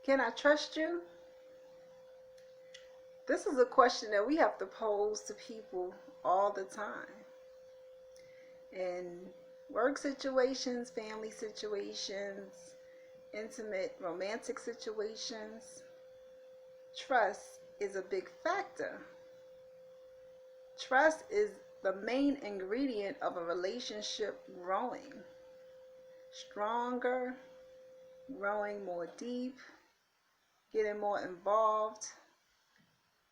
Can I trust you? This is a question that we have to pose to people all the time. In work situations, family situations, intimate romantic situations, trust is a big factor. Trust is the main ingredient of a relationship growing stronger, growing more deep, getting more involved,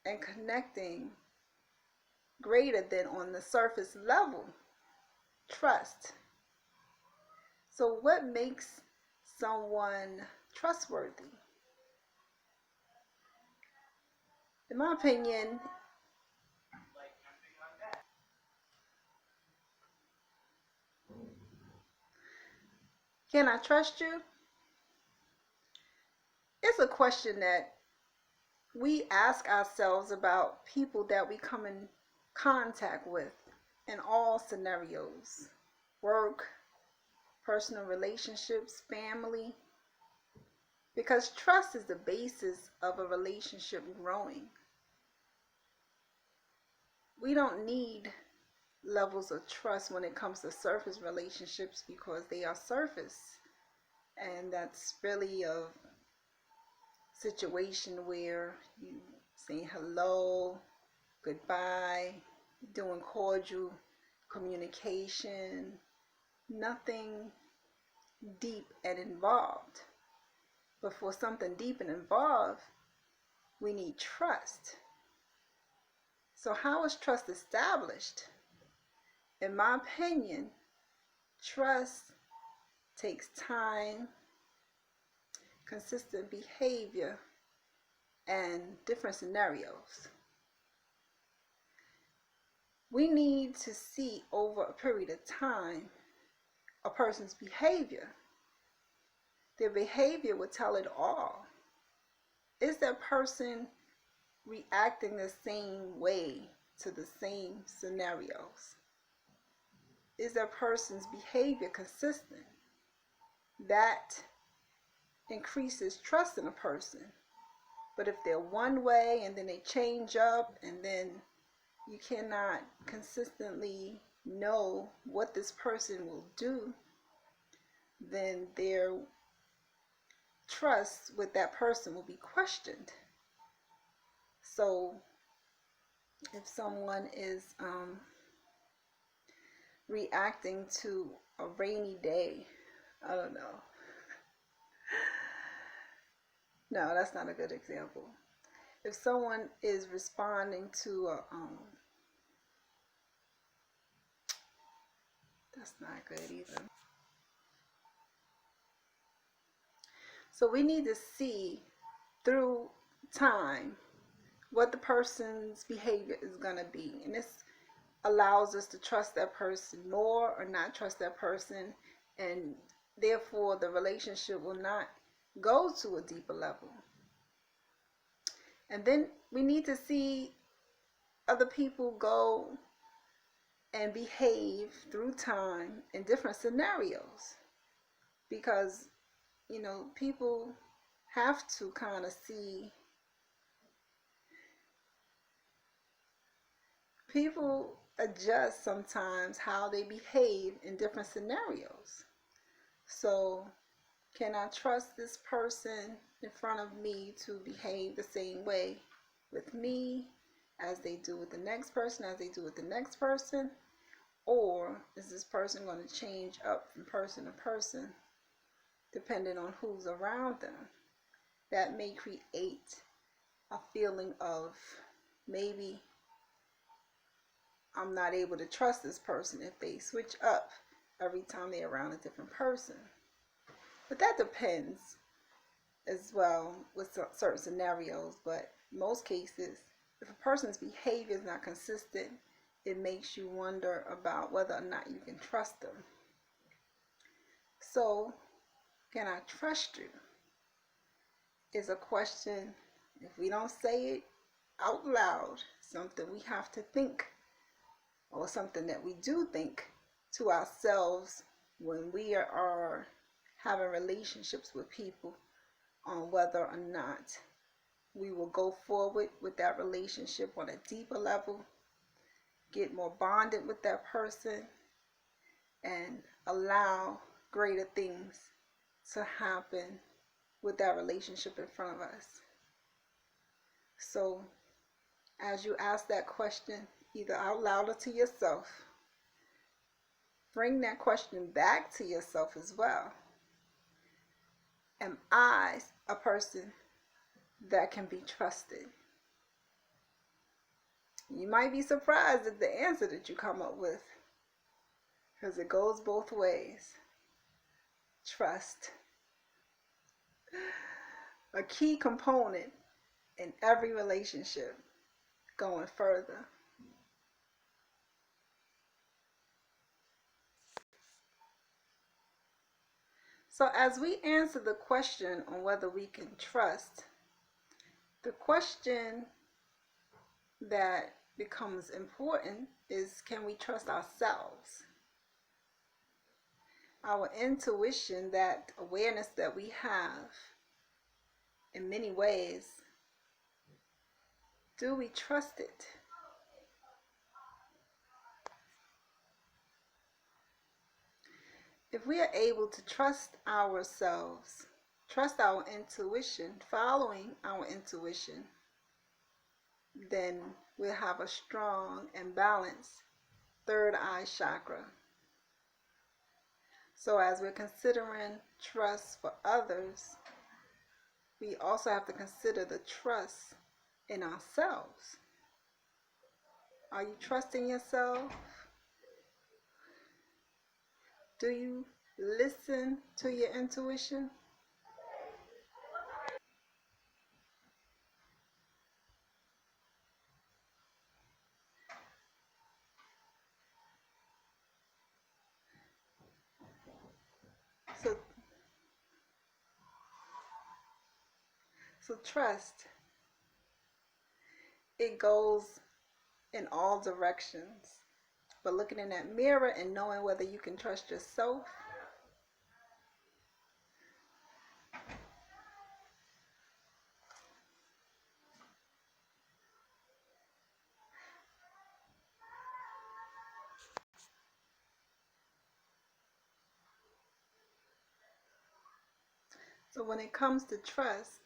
and connecting greater than on the surface level. Trust. So, what makes someone trustworthy? In my opinion, can I trust you? It's a question that we ask ourselves about people that we come in contact with in all scenarios: work, personal relationships, family. Because trust is the basis of a relationship growing. We don't need levels of trust when it comes to surface relationships because they are surface. And that's really a situation where you say hello, goodbye, doing cordial communication, nothing deep and involved. But for something deep and involved, we need trust. So how is trust established? In my opinion, trust takes time, consistent behavior, and different scenarios. We need to see over a period of time a person's behavior. Their behavior will tell it all. Is that person reacting the same way to the same scenarios? Is that person's behavior consistent? That increases trust in a person. But if they're one way and then they change up and then you cannot consistently know what this person will do, then their trust with that person will be questioned. So if someone is reacting to a rainy day, I don't know. No, that's not a good example. If someone is responding to a that's not good either. So we need to see through time what the person's behavior is going to be. And this allows us to trust that person more or not trust that person. And therefore, the relationship will not go to a deeper level. And then we need to see other people go and behave through time in different scenarios. Because people have to kind of see, people adjust sometimes how they behave in different scenarios. So can I trust this person in front of me to behave the same way with me as they do with the next person, as they do with the next person? Or is this person going to change up from person to person depending on who's around them? That may create a feeling of maybe I'm not able to trust this person if they switch up every time they're around a different person. But that depends as well with certain scenarios. But most cases, if a person's behavior is not consistent, it makes you wonder about whether or not you can trust them. So, can I trust you? Is a question, if we don't say it out loud, something we have to think, or something that we do think to ourselves when we are having relationships with people on whether or not we will go forward with that relationship on a deeper level, get more bonded with that person, and allow greater things to happen with that relationship in front of us. So as you ask that question, either out loud or to yourself, bring that question back to yourself as well. Am I a person that can be trusted? You might be surprised at the answer that you come up with, because it goes both ways. Trust. A key component in every relationship going further. So as we answer the question on whether we can trust, the question that becomes important is, can we trust ourselves? Our intuition, that awareness that we have in many ways, do we trust it? If we are able to trust ourselves, trust our intuition, following our intuition, then we'll have a strong and balanced third eye chakra. So as we're considering trust for others, we also have to consider the trust in ourselves. Are you trusting yourself? Do you listen to your intuition? So trust, it goes in all directions. But looking in that mirror and knowing whether you can trust yourself, so when it comes to trust,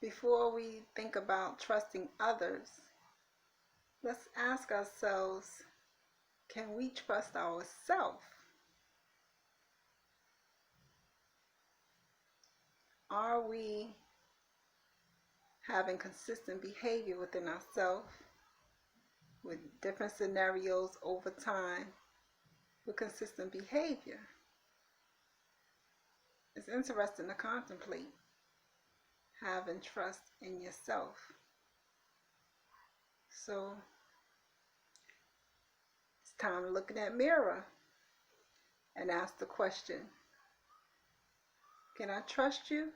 before we think about trusting others, let's ask ourselves, can we trust ourselves? Are we having consistent behavior within ourselves with different scenarios over time with consistent behavior? It's interesting to contemplate having trust in yourself. So it's time to look in that mirror and ask the question, can I trust you?